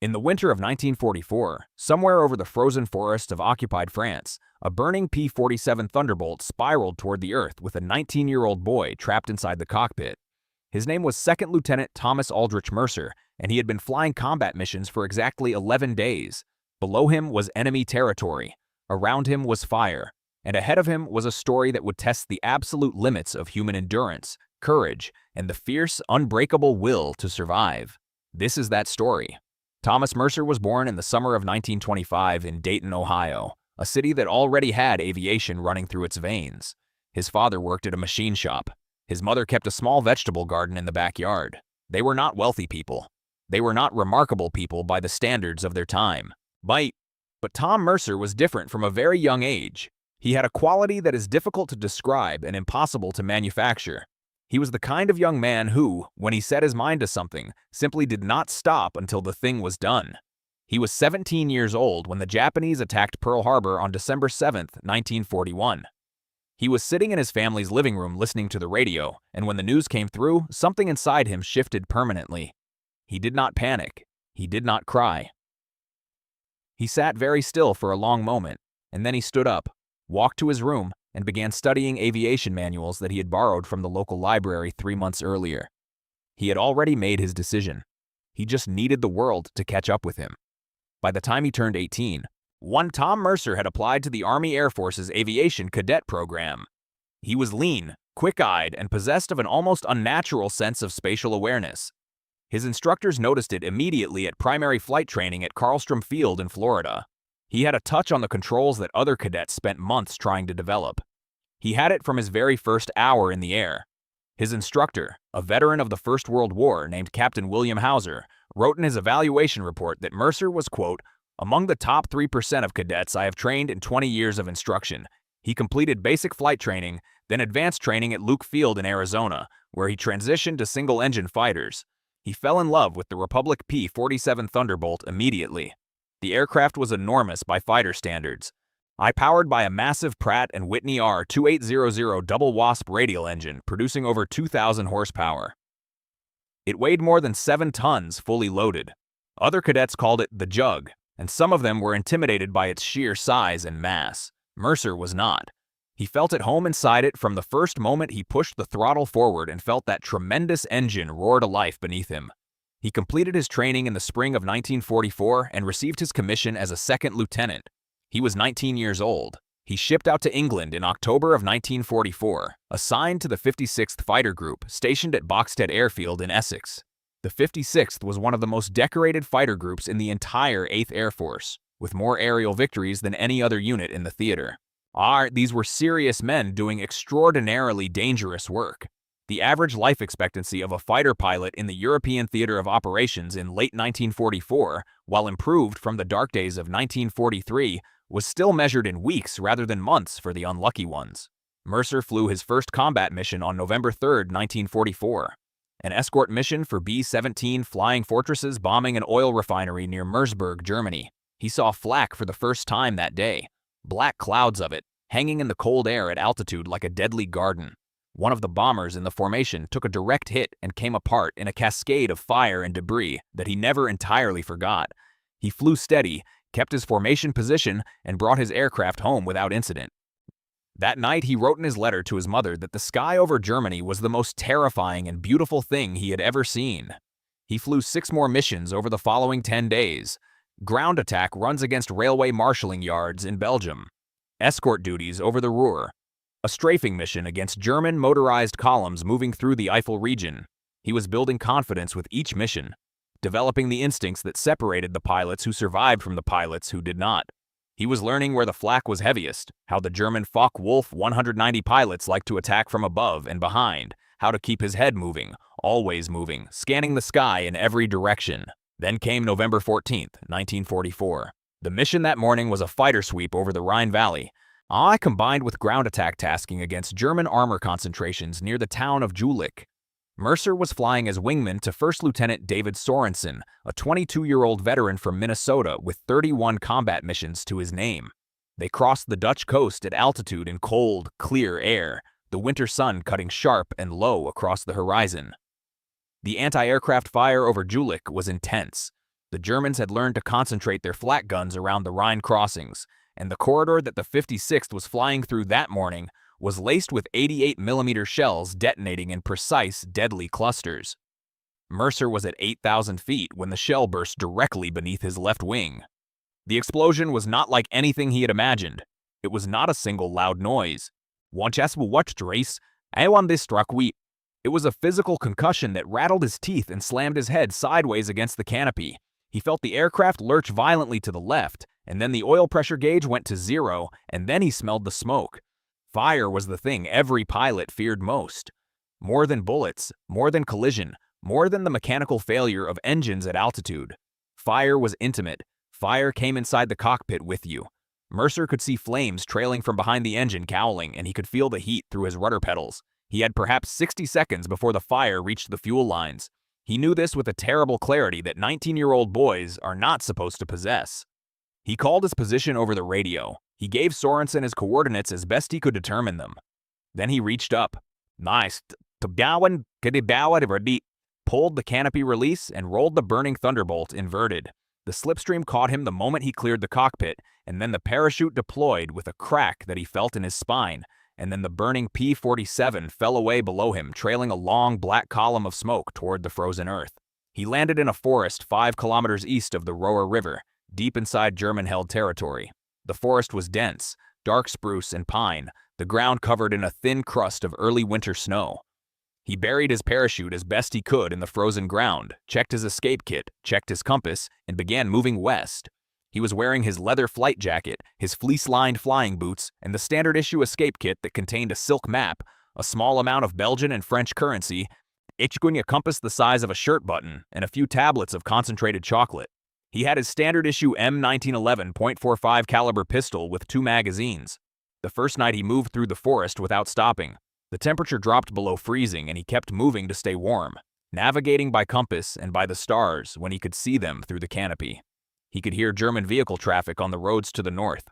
In the winter of 1944, somewhere over the frozen forests of occupied France, a burning P-47 Thunderbolt spiraled toward the Earth with a 19-year-old boy trapped inside the cockpit. His name was Second Lieutenant Thomas Aldrich Mercer, and he had been flying combat missions for exactly 11 days. Below him was enemy territory, around him was fire, and ahead of him was a story that would test the absolute limits of human endurance, courage, and the fierce, unbreakable will to survive. This is that story. Thomas Mercer was born in the summer of 1925 in Dayton, Ohio, a city that already had aviation running through its veins. His father worked at a machine shop. His mother kept a small vegetable garden in the backyard. They were not wealthy people. They were not remarkable people by the standards of their time. But Tom Mercer was different from a very young age. He had a quality that is difficult to describe and impossible to manufacture. He was the kind of young man who, when he set his mind to something, simply did not stop until the thing was done. He was 17 years old when the Japanese attacked Pearl Harbor on December 7, 1941. He was sitting in his family's living room listening to the radio, and when the news came through, something inside him shifted permanently. He did not panic. He did not cry. He sat very still for a long moment, and then he stood up, walked to his room, and began studying aviation manuals that he had borrowed from the local library 3 months earlier. He had already made his decision. He just needed the world to catch up with him. By the time he turned 18, Tom Mercer had applied to the Army Air Force's Aviation Cadet Program. He was lean, quick-eyed, and possessed of an almost unnatural sense of spatial awareness. His instructors noticed it immediately at primary flight training at Carlstrom Field in Florida. He had a touch on the controls that other cadets spent months trying to develop. He had it from his very first hour in the air. His instructor, a veteran of the First World War named Captain William Hauser, wrote in his evaluation report that Mercer was, quote, "among the top 3% of cadets I have trained in 20 years of instruction." He completed basic flight training, then advanced training at Luke Field in Arizona, where he transitioned to single-engine fighters. He fell in love with the Republic P-47 Thunderbolt immediately. The aircraft was enormous by fighter standards. Powered by a massive Pratt & Whitney R2800 double Wasp radial engine producing over 2,000 horsepower. It weighed more than 7 tons fully loaded. Other cadets called it the Jug, and some of them were intimidated by its sheer size and mass. Mercer was not. He felt at home inside it from the first moment he pushed the throttle forward and felt that tremendous engine roar to life beneath him. He completed his training in the spring of 1944 and received his commission as a second lieutenant. He was 19 years old. He shipped out to England in October of 1944, assigned to the 56th Fighter Group, stationed at Boxted Airfield in Essex. The 56th was one of the most decorated fighter groups in the entire 8th Air Force, with more aerial victories than any other unit in the theater. These were serious men doing extraordinarily dangerous work. The average life expectancy of a fighter pilot in the European theater of operations in late 1944, while improved from the dark days of 1943, was still measured in weeks rather than months for the unlucky ones. Mercer flew his first combat mission on November 3, 1944, an escort mission for B-17 Flying Fortresses bombing an oil refinery near Merseburg, Germany. He saw flak for the first time that day, black clouds of it, hanging in the cold air at altitude like a deadly garden. One of the bombers in the formation took a direct hit and came apart in a cascade of fire and debris that he never entirely forgot. He flew steady, kept his formation position, and brought his aircraft home without incident. That night, he wrote in his letter to his mother that the sky over Germany was the most terrifying and beautiful thing he had ever seen. He flew 6 more missions over the following 10 days. Ground attack runs against railway marshalling yards in Belgium. Escort duties over the Ruhr. A strafing mission against German motorized columns moving through the Eifel region. He was building confidence with each mission, developing the instincts that separated the pilots who survived from the pilots who did not. He was learning where the flak was heaviest, how the German Focke-Wulf 190 pilots like to attack from above and behind, how to keep his head moving, always moving, scanning the sky in every direction. Then came November 14, 1944. The mission that morning was a fighter sweep over the Rhine Valley, combined with ground attack tasking against German armor concentrations near the town of Jülich. Mercer was flying as wingman to First Lieutenant David Sorensen, a 22-year-old veteran from Minnesota with 31 combat missions to his name. They crossed the Dutch coast at altitude in cold, clear air, the winter sun cutting sharp and low across the horizon. The anti-aircraft fire over Jülich was intense. The The Germans had learned to concentrate their flak guns around the Rhine crossings, and the corridor that the 56th was flying through that morning was laced with 88mm shells detonating in precise, deadly clusters. Mercer was at 8,000 feet when the shell burst directly beneath his left wing. The explosion was not like anything he had imagined. It was not a single loud noise. It was a physical concussion that rattled his teeth and slammed his head sideways against the canopy. He felt the aircraft lurch violently to the left, and then the oil pressure gauge went to 0, and then he smelled the smoke. Fire was the thing every pilot feared most. More than bullets, more than collision, more than the mechanical failure of engines at altitude. Fire was intimate. Fire came inside the cockpit with you. Mercer could see flames trailing from behind the engine cowling, and he could feel the heat through his rudder pedals. He had perhaps 60 seconds before the fire reached the fuel lines. He knew this with a terrible clarity that 19-year-old boys are not supposed to possess. He called his position over the radio. He gave Sorensen his coordinates as best he could determine them. Then he reached up. Pulled the canopy release and rolled the burning Thunderbolt inverted. The slipstream caught him the moment he cleared the cockpit, and then the parachute deployed with a crack that he felt in his spine, and then the burning P-47 fell away below him, trailing a long black column of smoke toward the frozen earth. He landed in a forest 5 kilometers east of the Roer River, deep inside German-held territory. The forest was dense, dark spruce and pine, the ground covered in a thin crust of early winter snow. He buried his parachute as best he could in the frozen ground, checked his escape kit, checked his compass, and began moving west. He was wearing his leather flight jacket, his fleece-lined flying boots, and the standard-issue escape kit that contained a silk map, a small amount of Belgian and French currency, a compass the size of a shirt button, and a few tablets of concentrated chocolate. He had his standard-issue M1911.45 caliber pistol with 2 magazines. The first night he moved through the forest without stopping. The temperature dropped below freezing and he kept moving to stay warm, navigating by compass and by the stars when he could see them through the canopy. He could hear German vehicle traffic on the roads to the north.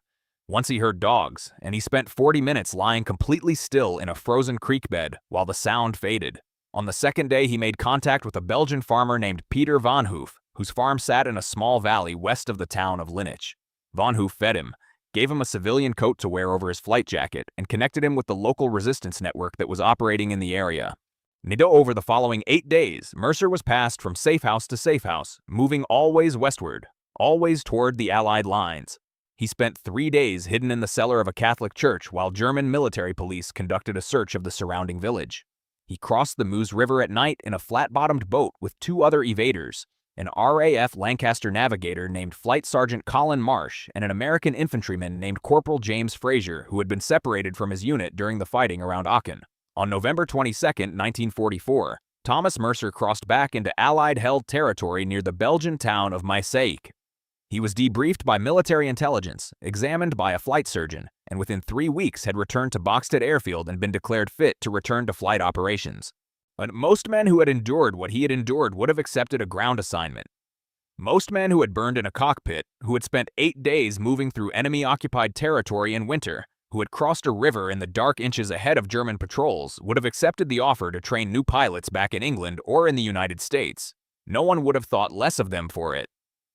Once he heard dogs, and he spent 40 minutes lying completely still in a frozen creek bed while the sound faded. On the second day, he made contact with a Belgian farmer named Peter Van Hoof, whose farm sat in a small valley west of the town of Linnich. Van Hoof fed him, gave him a civilian coat to wear over his flight jacket, and connected him with the local resistance network that was operating in the area. Over the following 8 days, Mercer was passed from safe house to safe house, moving always westward, always toward the Allied lines. He spent 3 days hidden in the cellar of a Catholic church while German military police conducted a search of the surrounding village. He crossed the Meuse River at night in a flat-bottomed boat with 2 other evaders, an RAF Lancaster navigator named Flight Sergeant Colin Marsh and an American infantryman named Corporal James Fraser, who had been separated from his unit during the fighting around Aachen. On November 22, 1944, Thomas Mercer crossed back into Allied-held territory near the Belgian town of Maaseik. He was debriefed by military intelligence, examined by a flight surgeon, and within 3 weeks had returned to Bokstedt Airfield and been declared fit to return to flight operations. But most men who had endured what he had endured would have accepted a ground assignment. Most men who had burned in a cockpit, who had spent 8 days moving through enemy-occupied territory in winter, who had crossed a river in the dark inches ahead of German patrols, would have accepted the offer to train new pilots back in England or in the United States. No one would have thought less of them for it.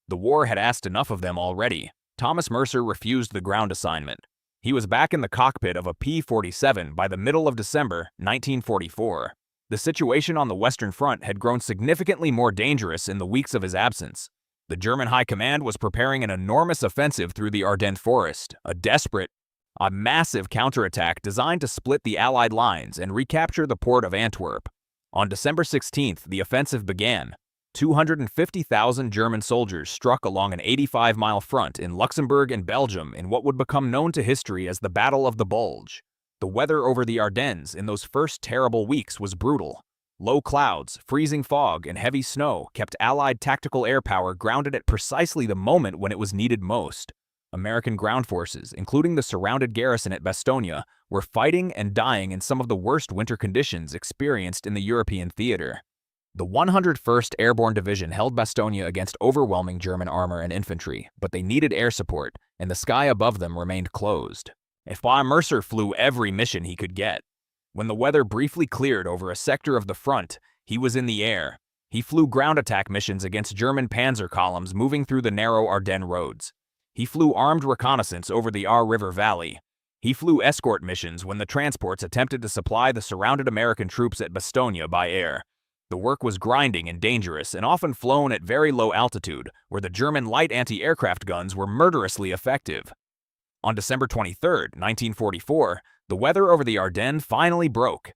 The war had asked enough of them already. Thomas Mercer refused the ground assignment. He was back in the cockpit of a P-47 by the middle of December 1944. The situation on the Western Front had grown significantly more dangerous in the weeks of his absence. The German High Command was preparing an enormous offensive through the Ardennes Forest, a massive counterattack designed to split the Allied lines and recapture the port of Antwerp. On December 16th, the offensive began. 250,000 German soldiers struck along an 85-mile front in Luxembourg and Belgium in what would become known to history as the Battle of the Bulge. The weather over the Ardennes in those first terrible weeks was brutal. Low clouds, freezing fog, and heavy snow kept Allied tactical air power grounded at precisely the moment when it was needed most. American ground forces, including the surrounded garrison at Bastogne, were fighting and dying in some of the worst winter conditions experienced in the European theater. The 101st Airborne Division held Bastogne against overwhelming German armor and infantry, but they needed air support, and the sky above them remained closed. Mercer flew every mission he could get. When the weather briefly cleared over a sector of the front, he was in the air. He flew ground attack missions against German panzer columns moving through the narrow Ardennes roads. He flew armed reconnaissance over the Aar River Valley. He flew escort missions when the transports attempted to supply the surrounded American troops at Bastogne by air. The work was grinding and dangerous and often flown at very low altitude, where the German light anti-aircraft guns were murderously effective. On December 23, 1944, the weather over the Ardennes finally broke.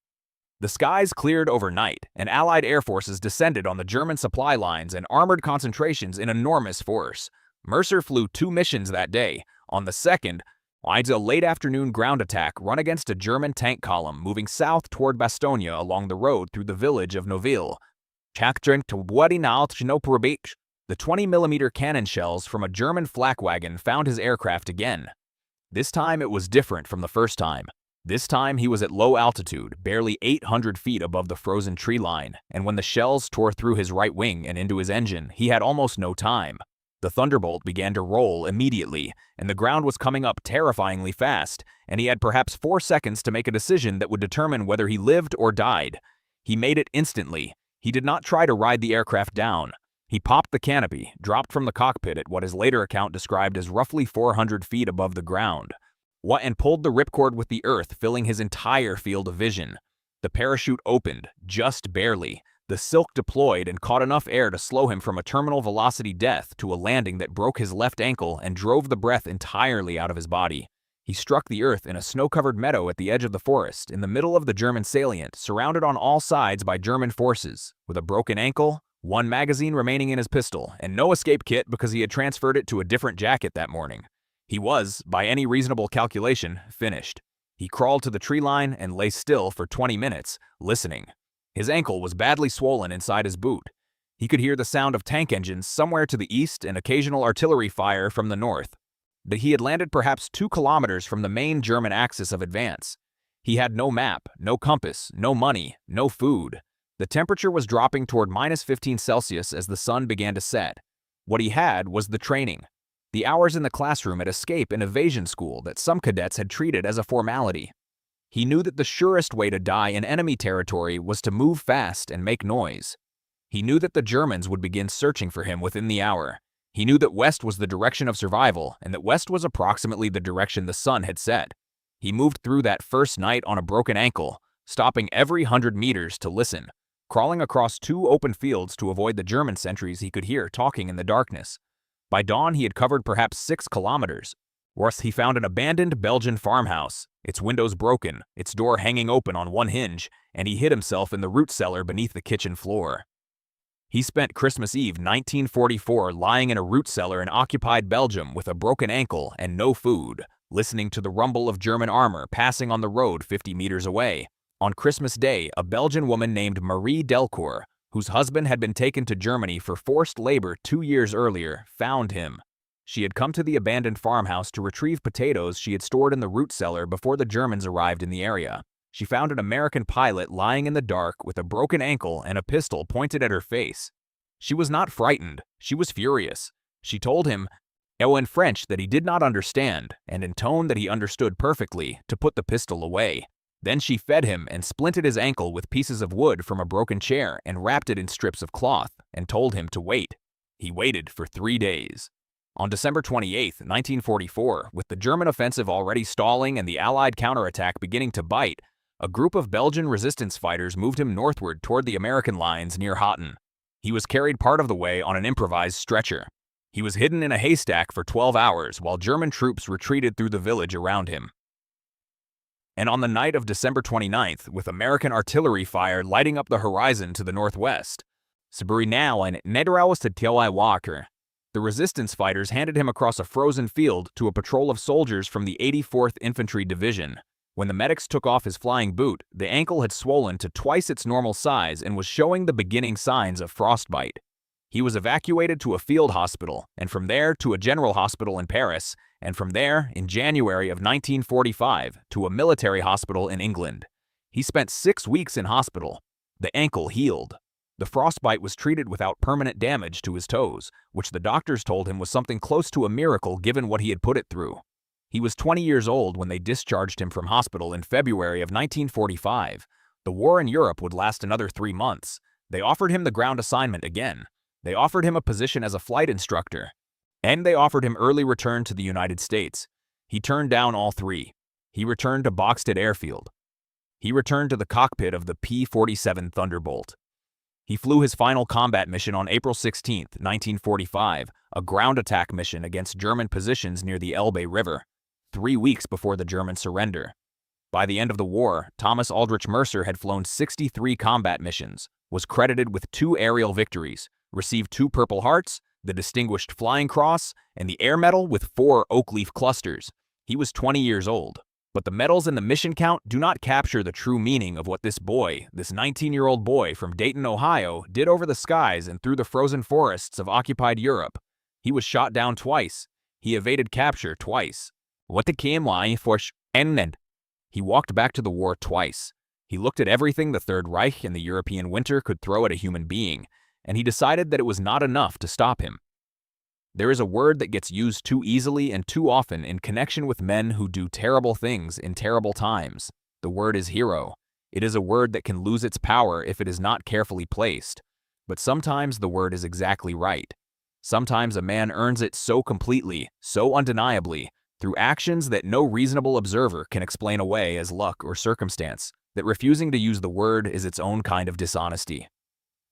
The skies cleared overnight, and Allied air forces descended on the German supply lines and armored concentrations in enormous force. Mercer flew 2 missions that day. On the second, a late afternoon ground attack run against a German tank column moving south toward Bastogne along the road through the village of Noville. The 20mm cannon shells from a German flak wagon found his aircraft again. This time it was different from the first time. This time he was at low altitude, barely 800 feet above the frozen tree line, and when the shells tore through his right wing and into his engine, he had almost no time. The Thunderbolt began to roll immediately, and the ground was coming up terrifyingly fast, and he had perhaps 4 seconds to make a decision that would determine whether he lived or died. He made it instantly. He did not try to ride the aircraft down. He popped the canopy, dropped from the cockpit at what his later account described as roughly 400 feet above the ground, and pulled the ripcord with the earth, filling his entire field of vision. The parachute opened, just barely. The silk deployed and caught enough air to slow him from a terminal velocity death to a landing that broke his left ankle and drove the breath entirely out of his body. He struck the earth in a snow-covered meadow at the edge of the forest, in the middle of the German salient, surrounded on all sides by German forces, with a broken ankle, 1 magazine remaining in his pistol, and no escape kit because he had transferred it to a different jacket that morning. He was, by any reasonable calculation, finished. He crawled to the tree line and lay still for 20 minutes, listening. His ankle was badly swollen inside his boot. He could hear the sound of tank engines somewhere to the east and occasional artillery fire from the north. But he had landed perhaps 2 kilometers from the main German axis of advance. He had no map, no compass, no money, no food. The temperature was dropping toward -15 as the sun began to set. What he had was the training. The hours in the classroom at escape and evasion school that some cadets had treated as a formality. He knew that the surest way to die in enemy territory was to move fast and make noise. He knew that the Germans would begin searching for him within the hour. He knew that west was the direction of survival, and that west was approximately the direction the sun had set. He moved through that first night on a broken ankle, stopping every 100 meters to listen, crawling across 2 open fields to avoid the German sentries he could hear talking in the darkness. By dawn, he had covered perhaps 6 kilometers. Worse, he found an abandoned Belgian farmhouse, its windows broken, its door hanging open on one hinge, and he hid himself in the root cellar beneath the kitchen floor. He spent Christmas Eve 1944 lying in a root cellar in occupied Belgium with a broken ankle and no food, listening to the rumble of German armor passing on the road 50 meters away. On Christmas Day, a Belgian woman named Marie Delcourt, whose husband had been taken to Germany for forced labor 2 years earlier, found him. She had come to the abandoned farmhouse to retrieve potatoes she had stored in the root cellar before the Germans arrived in the area. She found an American pilot lying in the dark with a broken ankle and a pistol pointed at her face. She was not frightened, she was furious. She told him, in French, that he did not understand, and in tone that he understood perfectly, to put the pistol away. Then she fed him and splinted his ankle with pieces of wood from a broken chair and wrapped it in strips of cloth, and told him to wait. He waited for 3 days. On December 28, 1944, with the German offensive already stalling and the Allied counterattack beginning to bite, a group of Belgian resistance fighters moved him northward toward the American lines near Houghton. He was carried part of the way on an improvised stretcher. He was hidden in a haystack for 12 hours while German troops retreated through the village around him. And on the night of December 29th, with American artillery fire lighting up the horizon to the northwest, the resistance fighters handed him across a frozen field to a patrol of soldiers from the 84th Infantry Division. When the medics took off his flying boot, the ankle had swollen to twice its normal size and was showing the beginning signs of frostbite. He was evacuated to a field hospital, and from there to a general hospital in Paris, and from there, in January of 1945, to a military hospital in England. He spent 6 weeks in hospital. The ankle healed. The frostbite was treated without permanent damage to his toes, which the doctors told him was something close to a miracle given what he had put it through. He was 20 years old when they discharged him from hospital in February of 1945. The war in Europe would last another 3 months. They offered him the ground assignment again. They offered him a position as a flight instructor. And they offered him early return to the United States. He turned down all three. He returned to Boxted Airfield. He returned to the cockpit of the P-47 Thunderbolt. He flew his final combat mission on April 16, 1945, a ground attack mission against German positions near the Elbe River, 3 weeks before the German surrender. By the end of the war, Thomas Aldrich Mercer had flown 63 combat missions, was credited with 2 aerial victories, received 2 Purple Hearts, the Distinguished Flying Cross, and the Air Medal with 4 oak leaf clusters. He was 20 years old. But the medals and the mission count do not capture the true meaning of what this boy, this 19-year-old boy from Dayton, Ohio, did over the skies and through the frozen forests of occupied Europe. He was shot down twice. He evaded capture twice. What came for end? He walked back to the war twice. He looked at everything the Third Reich and the European winter could throw at a human being, and he decided that it was not enough to stop him. There is a word that gets used too easily and too often in connection with men who do terrible things in terrible times. The word is hero. It is a word that can lose its power if it is not carefully placed. But sometimes the word is exactly right. Sometimes a man earns it so completely, so undeniably, through actions that no reasonable observer can explain away as luck or circumstance, that refusing to use the word is its own kind of dishonesty.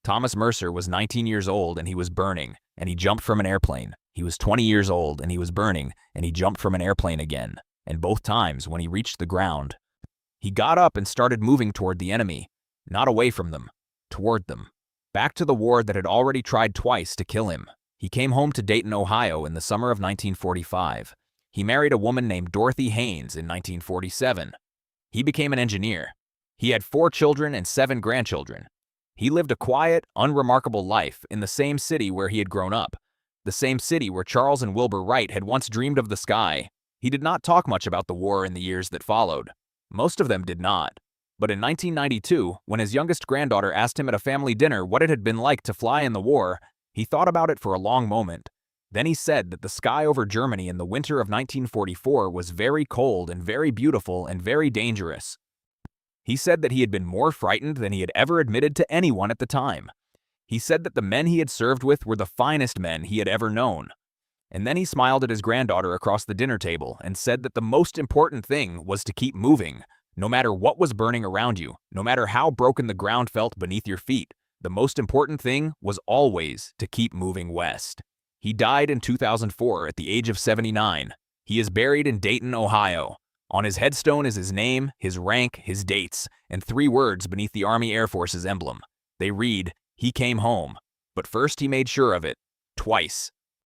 Thomas Mercer was 19 years old and he was burning, and he jumped from an airplane. He was 20 years old and he was burning, and he jumped from an airplane again. And both times, when he reached the ground, he got up and started moving toward the enemy, not away from them, toward them, back to the war that had already tried twice to kill him. He came home to Dayton, Ohio in the summer of 1945. He married a woman named Dorothy Haynes in 1947. He became an engineer. He had 4 children and 7 grandchildren. He lived a quiet, unremarkable life in the same city where he had grown up, the same city where Charles and Wilbur Wright had once dreamed of the sky. He did not talk much about the war in the years that followed. Most of them did not. But in 1992, when his youngest granddaughter asked him at a family dinner what it had been like to fly in the war, he thought about it for a long moment. Then he said that the sky over Germany in the winter of 1944 was very cold and very beautiful and very dangerous. He said that he had been more frightened than he had ever admitted to anyone at the time. He said that the men he had served with were the finest men he had ever known. And then he smiled at his granddaughter across the dinner table and said that the most important thing was to keep moving, no matter what was burning around you, no matter how broken the ground felt beneath your feet. The most important thing was always to keep moving west. He died in 2004 at the age of 79. He is buried in Dayton, Ohio. On his headstone is his name, his rank, his dates, and 3 words beneath the Army Air Force's emblem. They read, "He came home, but first he made sure of it, twice."